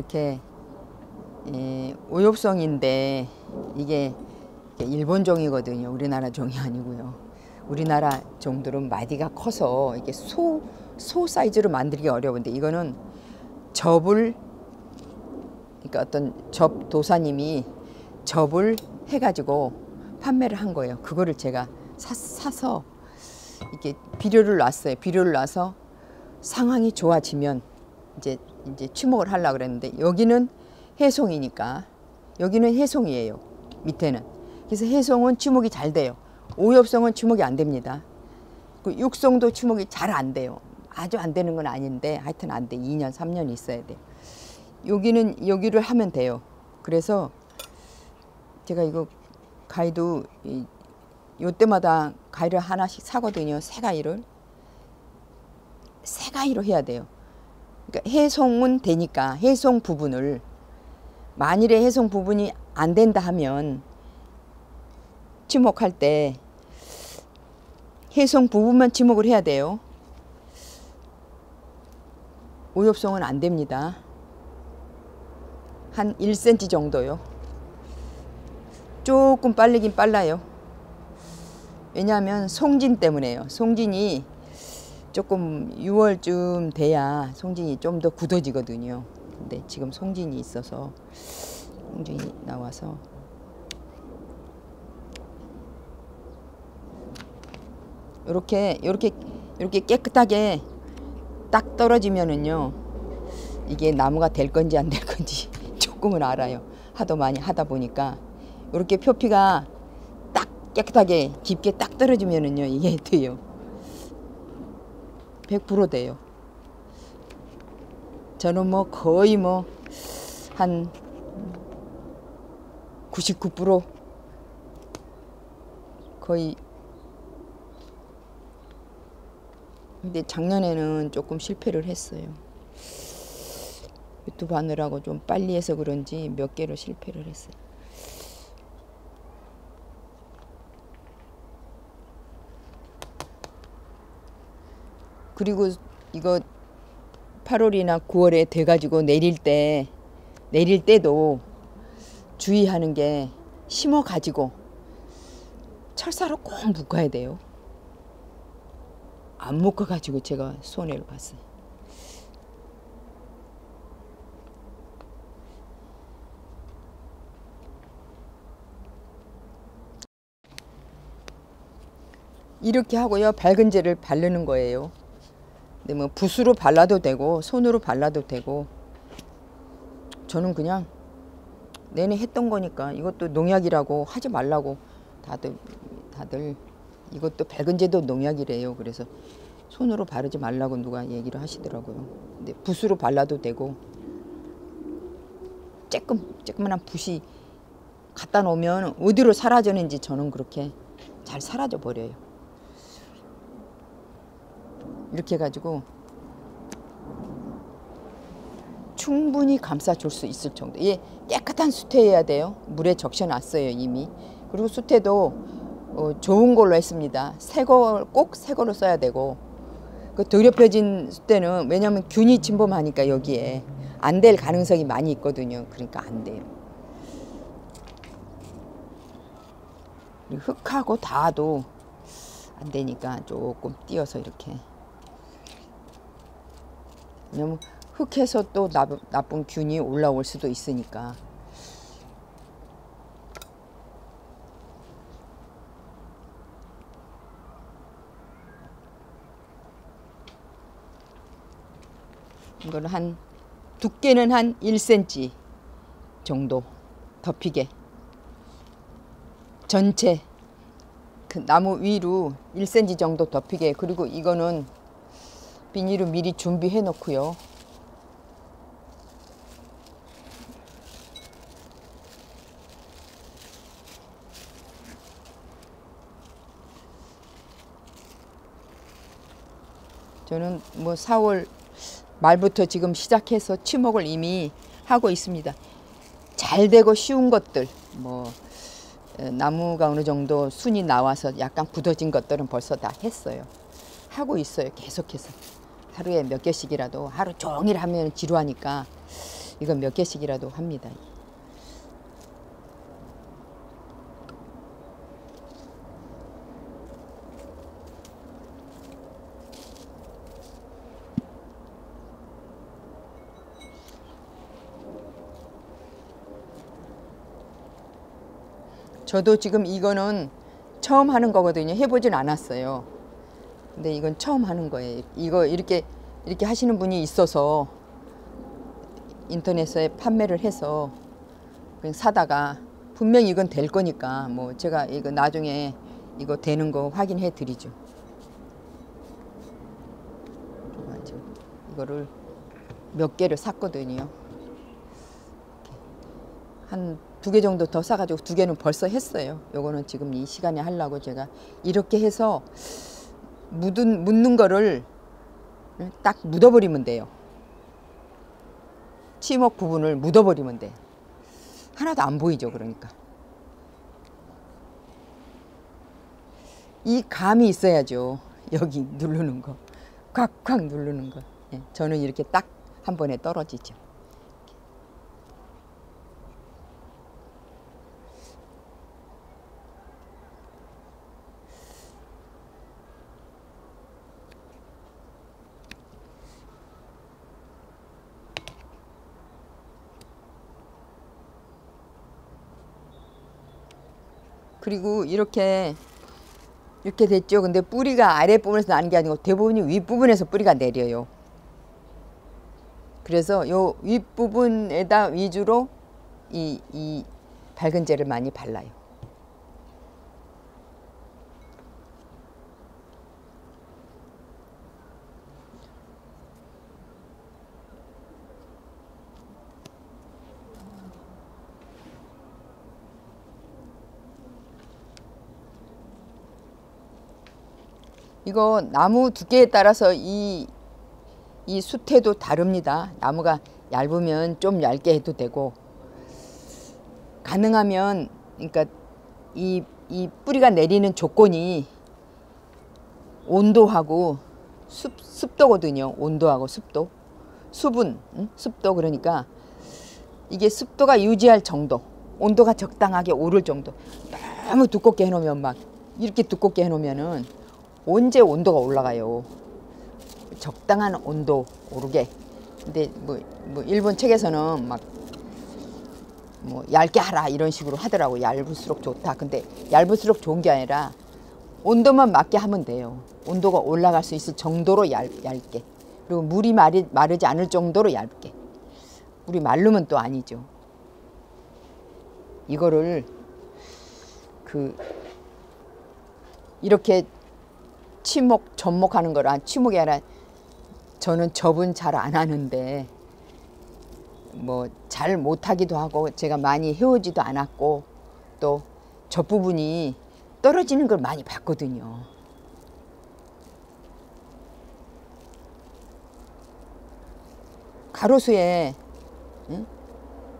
이렇게 오엽성인데 이게 일본 종이거든요. 우리나라 종이 아니고요. 우리나라 종들은 마디가 커서 이게 소 사이즈로 만들기 어려운데 이거는 접을, 그러니까 어떤 접 도사님이 접을 해가지고 판매를 한 거예요. 그거를 제가 사서 이렇게 비료를 놨어요. 비료를 놔서 상황이 좋아지면 이제 추목을 하려고 그랬는데 여기는 해송이니까 여기는 해송이에요. 밑에는. 그래서 해송은 추목이 잘 돼요. 오엽성은 추목이 안 됩니다. 그 육성도 추목이 잘 안 돼요. 아주 안 되는 건 아닌데 하여튼 안 돼. 2년 3년 있어야 돼요. 여기를 하면 돼요. 그래서 제가 이거 가위도 요때마다 가위를 하나씩 사거든요. 새 가위로 해야 돼요. 그러니까 해송은 되니까 해송 부분을, 만일에 해송 부분이 안 된다 하면 지목할 때 해송 부분만 지목을 해야 돼요. 오엽송은 안 됩니다. 한 1cm 정도요. 조금 빠르긴 빨라요. 왜냐하면 송진 때문에요. 송진이 조금 6월쯤 돼야 송진이 좀 더 굳어지거든요. 근데 지금 송진이 있어서, 송진이 나와서 이렇게 깨끗하게 딱 떨어지면은요, 이게 나무가 될 건지 안 될 건지 조금은 알아요. 하도 많이 하다 보니까. 이렇게 표피가 딱 깨끗하게 깊게 딱 떨어지면은요, 이게 돼요. 100% 돼요. 저는 뭐 거의 뭐 한 99% 거의. 근데 작년에는 조금 실패를 했어요. 유튜브 하느라고 좀 빨리 해서 그런지 몇 개로 실패를 했어요. 그리고 이거 8월이나 9월에 돼가지고 내릴 때도 주의하는 게, 심어가지고 철사로 꼭 묶어야 돼요. 안 묶어가지고 제가 손해를 봤어요. 이렇게 하고요, 밝은제를 바르는 거예요. 근데 뭐 붓으로 발라도 되고 손으로 발라도 되고, 저는 그냥 내내 했던 거니까, 이것도 농약이라고 하지 말라고 다들 이것도 밝은제도 농약이래요. 그래서 손으로 바르지 말라고 누가 얘기를 하시더라고요. 근데 붓으로 발라도 되고, 조그만한 붓이 갖다 놓으면 어디로 사라졌는지 저는 그렇게 잘 사라져 버려요. 이렇게 해가지고 충분히 감싸줄 수 있을 정도. 예, 깨끗한 수태여야 돼요. 물에 적셔놨어요 이미. 그리고 수태도 좋은 걸로 했습니다. 꼭 새 거로 써야 되고, 그 더럽혀진 수태는 왜냐면 균이 침범하니까 여기에 안 될 가능성이 많이 있거든요. 그러니까 안 돼요. 흙하고 닿아도 안 되니까 조금 띄어서 이렇게. 왜냐면 흙에서 또 나쁜 균이 올라올 수도 있으니까. 이거는 두께는 한 1cm 정도 덮이게, 전체 그 나무 위로 1cm 정도 덮이게. 그리고 이거는 비닐을 미리 준비해 놓고요. 저는 뭐 4월 말부터 지금 시작해서 치목을 이미 하고 있습니다. 잘 되고 쉬운 것들, 뭐 나무가 어느 정도 순이 나와서 약간 굳어진 것들은 벌써 다 했어요. 하고 있어요. 계속해서 하루에 몇 개씩이라도. 하루 종일 하면 지루하니까 이건 몇 개씩이라도 합니다. 저도 지금 이거는 처음 하는 거거든요. 해보진 않았어요. 근데 이건 처음 하는 거예요. 이거 이렇게 하시는 분이 있어서 인터넷에 판매를 해서 그냥 사다가 분명히 이건 될 거니까 뭐 제가 이거 나중에 이거 되는 거 확인해 드리죠. 이거를 몇 개를 샀거든요. 한 2개 정도 더 사가지고 2개는 벌써 했어요. 요거는 지금 이 시간에 하려고 제가 이렇게 해서 묻는 거를 딱 묻어버리면 돼요. 치목 부분을 묻어버리면 돼. 하나도 안 보이죠. 그러니까 이 감이 있어야죠. 여기 누르는 거, 콱콱 누르는 거. 예, 저는 이렇게 딱 한 번에 떨어지죠. 그리고 이렇게 됐죠. 근데 뿌리가 아랫부분에서 나는 게 아니고 대부분이 윗부분에서 뿌리가 내려요. 그래서 요 윗부분에다 위주로 이 밝은제를 많이 발라요. 이거 나무 두께에 따라서 이 숯해도 다릅니다. 나무가 얇으면 좀 얇게 해도 되고, 가능하면 그러니까 이 뿌리가 내리는 조건이 온도하고 습도거든요. 온도하고 습도, 수분, 습도. 그러니까 이게 습도가 유지할 정도, 온도가 적당하게 오를 정도. 너무 두껍게 해놓으면 막 이렇게 두껍게 해놓으면은 언제 온도가 올라가요. 적당한 온도 오르게. 근데 뭐 일본 책에서는 막 뭐 얇게 하라 이런 식으로 하더라고. 얇을수록 좋다. 근데 얇을수록 좋은 게 아니라 온도만 맞게 하면 돼요. 온도가 올라갈 수 있을 정도로 얇게. 그리고 물이 마르지 않을 정도로 얇게. 물이 마르면 또 아니죠. 이거를 이렇게 접목하는 거라, 치목이 아니라, 저는 접은 잘 안 하는데 뭐 잘 못하기도 하고 제가 많이 해오지도 않았고 또 접 부분이 떨어지는 걸 많이 봤거든요. 가로수에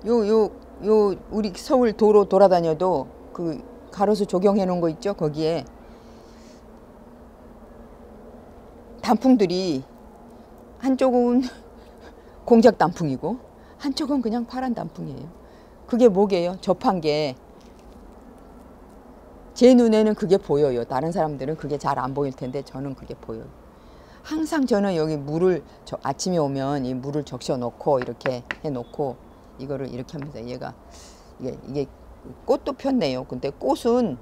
요 우리 서울 도로 돌아다녀도 그 가로수 조경해 놓은 거 있죠. 거기에 단풍들이 한쪽은 공작 단풍이고 한쪽은 그냥 파란 단풍이에요. 그게 뭐게요? 접한 게 제 눈에는 그게 보여요. 다른 사람들은 그게 잘 안 보일 텐데 저는 그게 보여요. 항상 저는 여기 물을 아침에 오면 이 물을 적셔 놓고 이렇게 해 놓고 이거를 이렇게 합니다. 이게 꽃도 폈네요. 근데 꽃은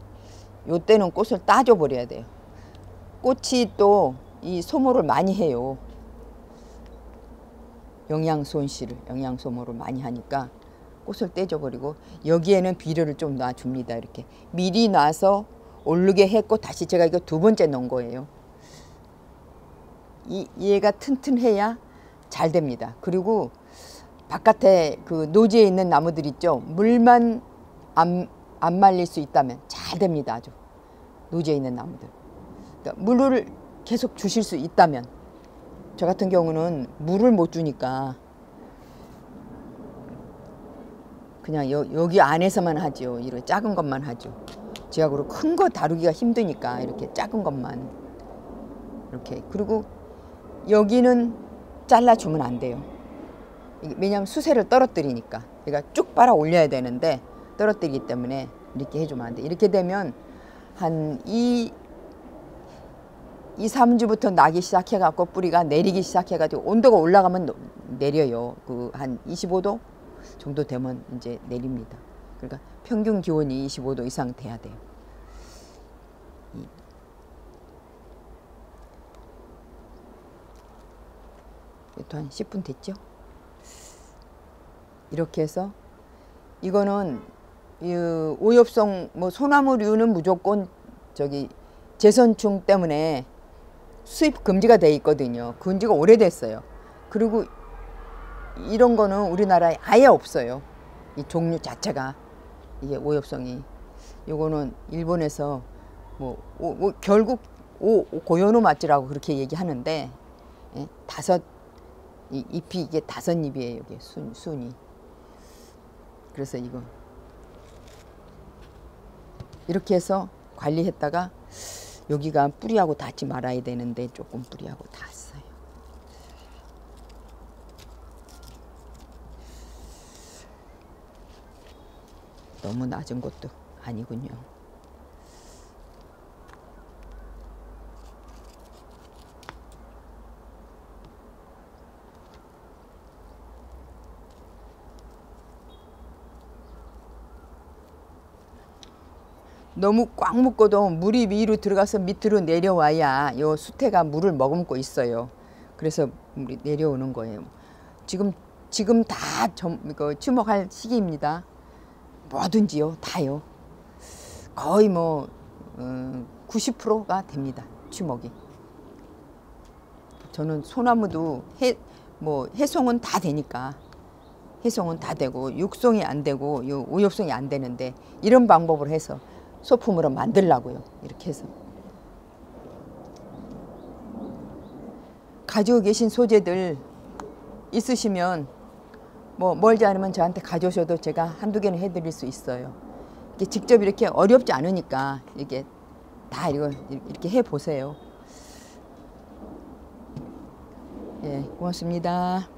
요때는 꽃을 따줘 버려야 돼요. 꽃이 또 이 소모를 많이 해요. 영양 소모를 많이 하니까 꽃을 떼줘 버리고 여기에는 비료를 좀 놔줍니다. 이렇게 미리 놔서 오르게 했고 다시 제가 이거 2번째 넣은 거예요. 얘가 튼튼해야 잘 됩니다. 그리고 바깥에 그 노지에 있는 나무들 있죠. 물만 안 말릴 수 있다면 잘 됩니다. 아주 노지에 있는 나무들. 그러니까 물을 계속 주실 수 있다면, 저 같은 경우는 물을 못 주니까 그냥 여기 안에서만 하죠. 이렇게 작은 것만 하죠. 지하고로 큰 거 다루기가 힘드니까 이렇게 작은 것만 이렇게. 그리고 여기는 잘라주면 안 돼요. 왜냐하면 수세를 떨어뜨리니까. 그러니까 쭉 빨아 올려야 되는데 떨어뜨리기 때문에 이렇게 해주면 안 돼. 이렇게 되면 한 3주부터 나기 시작해갖고 뿌리가 내리기 시작해가지고 온도가 올라가면 내려요. 그 한 25도 정도 되면 이제 내립니다. 그러니까 평균 기온이 25도 이상 돼야 돼요. 또 한 10분 됐죠? 이렇게 해서 이거는 오엽성 뭐 소나무류는 무조건 저기 제선충 때문에 수입 금지가 돼 있거든요. 금지가 오래됐어요. 그리고 이런 거는 우리나라에 아예 없어요. 이 종류 자체가 이게 오엽성이. 요거는 일본에서 결국 고요노 맛지라고 그렇게 얘기하는데 예? 잎이 이게 5잎이에요. 이게 순이. 그래서 이거 이렇게 해서 관리했다가 여기가 뿌리하고 닿지 말아야 되는데 조금 뿌리하고 닿았어요. 너무 낮은 것도 아니군요. 너무 꽉 묶어도 물이 위로 들어가서 밑으로 내려와야 요 수태가 물을 머금고 있어요. 그래서 물이 내려오는 거예요. 지금 다 추목할 시기입니다. 뭐든지요, 다요. 거의 90%가 됩니다. 추목이. 저는 소나무도 해송은 다 되니까. 해송은 다 되고 육송이 안 되고 요 오엽송이 안 되는데 이런 방법으로 해서 소품으로 만들라고요. 이렇게 해서 가지고 계신 소재들 있으시면 멀지 않으면 저한테 가져오셔도 제가 한두 개는 해드릴 수 있어요. 이게 직접 이렇게 어렵지 않으니까 이게 다 이렇게 해 보세요. 예, 고맙습니다.